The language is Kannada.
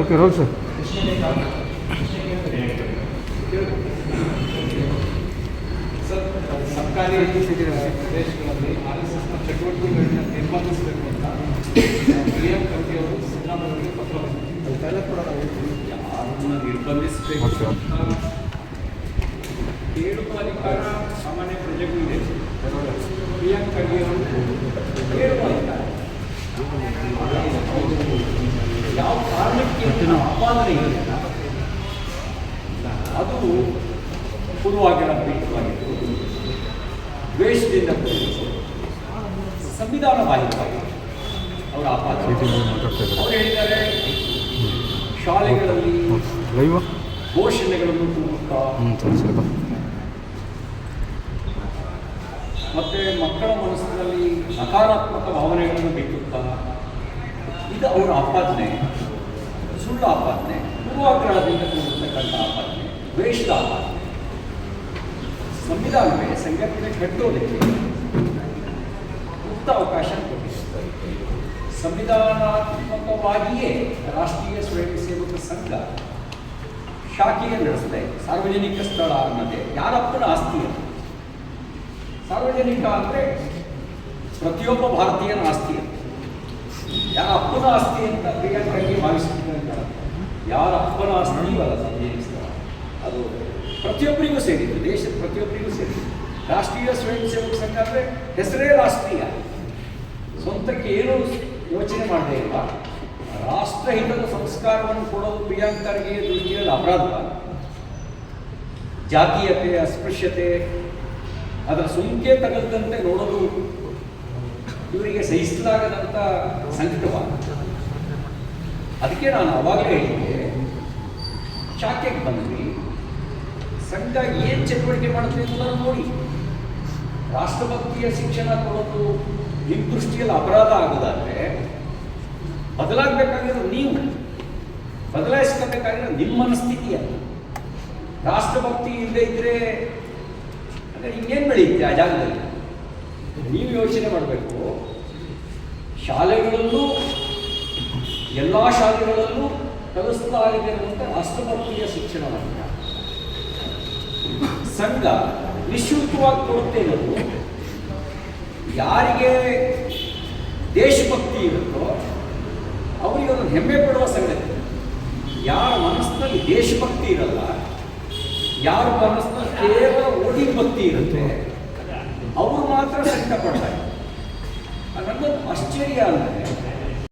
Okay roll sir. ಸರ್, ಸರ್ಕಾರಿ ಪ್ರದೇಶಗಳಲ್ಲಿ RSSನ ಚಟುವಟಿಕೆಗಳನ್ನ ನಿರ್ಬಂಧಿಸಬೇಕು ಅಂತ ಪ್ರಿಯಾಂಕ್ ಖರ್ಗೆ ಅವರು ಸಿದ್ದರಾಮಯ್ಯ ಪತ್ರ ಬರೆದಿದ್ದಾರೆ. ಯಾರನ್ನ ನಿರ್ಬಂಧಿಸಬೇಕು ಅಂತ ಹೇಳುವ ಅಧಿಕಾರ ಸಾಮಾನ್ಯ ಪ್ರಜೆಗಳಿದೆ. ಪ್ರಿಯಾಂಕ್ ಖರ್ಗೆ ಅವರು ಹೇಳುವ ಅಧಿಕಾರ ಯಾವ ಕಾರಣಕ್ಕೆ ಆಪಾದನೆ ಇದೆ ಅದು ಪೂರ್ವಾಗ್ರಹಪೀಠವಾಗಿದ್ದು ದ್ವೇಷದಿಂದ ಸಂವಿಧಾನ ಬಾಹಿರವಾಗಿ ಅವರ ಆಪಾದನೆ. ಅವರು ಹೇಳಿದ್ದಾರೆ ಶಾಲೆಗಳಲ್ಲಿ ಘೋಷಣೆಗಳನ್ನು ಕೂಗುತ್ತಾ ಮತ್ತು ಮಕ್ಕಳ ಮನಸ್ಸಿನಲ್ಲಿ ನಕಾರಾತ್ಮಕ ಭಾವನೆಗಳನ್ನು ಬಿತ್ತುತ್ತಾ ಇದು ಅವರ ಆಪಾದನೆ, ಸುಳ್ಳು ಆಪಾದನೆ, ಪೂರ್ವಾಗ್ರಹದಿಂದ ಕೂಡಿರ್ತಕ್ಕಂಥ ಆಪಾದನೆ, ದ್ವೇಷದ ಆಪಾದನೆ. ಸಂವಿಧಾನವೇ ಸಂಘಟನೆ ಕಟ್ಟೋದಕ್ಕೆ ಮುಕ್ತ ಅವಕಾಶ ಕೊಟ್ಟಿದೆ. ಸಂವಿಧಾನಾತ್ಮಕವಾಗಿಯೇ ರಾಷ್ಟ್ರೀಯ ಸ್ವಯಂ ಸೇವಕ ಸಂಘ ಶಾಖೆಗೆ ನಡೆಸದೆ ಸಾರ್ವಜನಿಕ ಸ್ಥಳ ಅನ್ನೋದೇ ಯಾರಪ್ಪನ ಆಸ್ತಿ ಅಂತ. ಸಾರ್ವಜನಿಕ ಅಂದರೆ ಪ್ರತಿಯೊಬ್ಬ ಭಾರತೀಯನ ಆಸ್ತಿ ಅಂತ. ಯಾರ ಅಪ್ಪನ ಆಸ್ತಿ ಅಂತ ಪ್ರಿಯಾಂಕಾಗಿ ಭಾವಿಸಿದ್ದಾರೆ. ಯಾರ ಅಪ್ಪನ ಆಸ್ತಿಯೂ ಅಲ್ಲ ಸಾರ್ವಜನಿಕ ಸ್ಥಳ, ಅದು ಪ್ರತಿಯೊಬ್ಬರಿಗೂ ಸೇರಿದ್ದು, ದೇಶದ ಪ್ರತಿಯೊಬ್ಬರಿಗೂ ಸೇರಿದ್ದು. ರಾಷ್ಟ್ರೀಯ ಸ್ವಯಂ ಸೇವಕ ಸಂಘ ಅಂದರೆ ಹೆಸರೇ ರಾಷ್ಟ್ರೀಯ, ಸ್ವಂತಕ್ಕೆ ಏನೂ ಯೋಚನೆ ಮಾಡದೇ ಇಲ್ಲ. ರಾಷ್ಟ್ರಹಿತದ ಸಂಸ್ಕಾರವನ್ನು ಕೊಡೋದು ಪ್ರಿಯಾಂಕ್ ಖರ್ಗೆ ದೃಷ್ಟಿಯಲ್ಲಿ ಅಪರಾಧ. ಜಾತೀಯತೆ, ಅಸ್ಪೃಶ್ಯತೆ, ಅದರ ಸುಂಕೆ ತಗದಂತೆ ನೋಡೋದು ಇವರಿಗೆ ಸಹಿಸಲಾಗದಂಥ ಸಂಕಟವಾದ. ಅದಕ್ಕೆ ನಾನು ಅವಾಗಲೇ ಹೇಳಿದ್ದೆ, ಶಾಖೆಗೆ ಬಂದ್ವಿ, ಸಂಘ ಏನು ಚಟುವಟಿಕೆ ಮಾಡುತ್ತೆ ಅನ್ನೋದನ್ನು ನೋಡಿ. ರಾಷ್ಟ್ರಭಕ್ತಿಯ ಶಿಕ್ಷಣ ಕೊಡೋದು ನಿಮ್ಮ ದೃಷ್ಟಿಯಲ್ಲಿ ಅಪರಾಧ ಆಗೋದಾದರೆ ಬದಲಾಗಬೇಕಾಗಿರೋದು ನೀವು, ಬದಲಾಯಿಸ್ಕೋಬೇಕಾಗಿರೋದು ನಿಮ್ಮ ಮನಸ್ಥಿತಿಯನ್ನು. ರಾಷ್ಟ್ರಭಕ್ತಿ ಇಲ್ಲದೆ ಇದ್ದರೆ ಅಂದರೆ ಇನ್ನೇನು ಬೆಳೆಯುತ್ತೆ ಆ ಜಾಗದಲ್ಲಿ? ನೀವು ಯೋಚನೆ ಮಾಡಬೇಕು. ಶಾಲೆಗಳಲ್ಲೂ ಎಲ್ಲ ಶಾಲೆಗಳಲ್ಲೂ ಕಲಿಸ್ತಾ ಇದೆ ಇರುವಂಥ ರಾಷ್ಟ್ರಭಕ್ತಿಯ ಶಿಕ್ಷಣವನ್ನು ಸಂಘ ನಿಶುಲ್ಕವಾಗಿ ಕೊಡುತ್ತೆ ಅನ್ನೋದು ಯಾರಿಗೆ ದೇಶಭಕ್ತಿ ಇರುತ್ತೋ ಅವರಿಗೆ ಒಂದು ಹೆಮ್ಮೆ ಪಡುವ ಸಂಗತಿ. ಯಾರ ಮನಸ್ಸಿನಲ್ಲಿ ದೇಶಭಕ್ತಿ ಇರಲ್ಲ, ಯಾರ ಮನಸ್ಸಿನಲ್ಲಿ ಕೇವಲ ವೋಟಿಂಗ್ ಭಕ್ತಿ ಇರುತ್ತೆ, ಅವರು ಮಾತ್ರ ಸಂಕಟ ಪಡ್ತಾರೆ. ನನ್ನೊಂದು ಆಶ್ಚರ್ಯ ಅಂದರೆ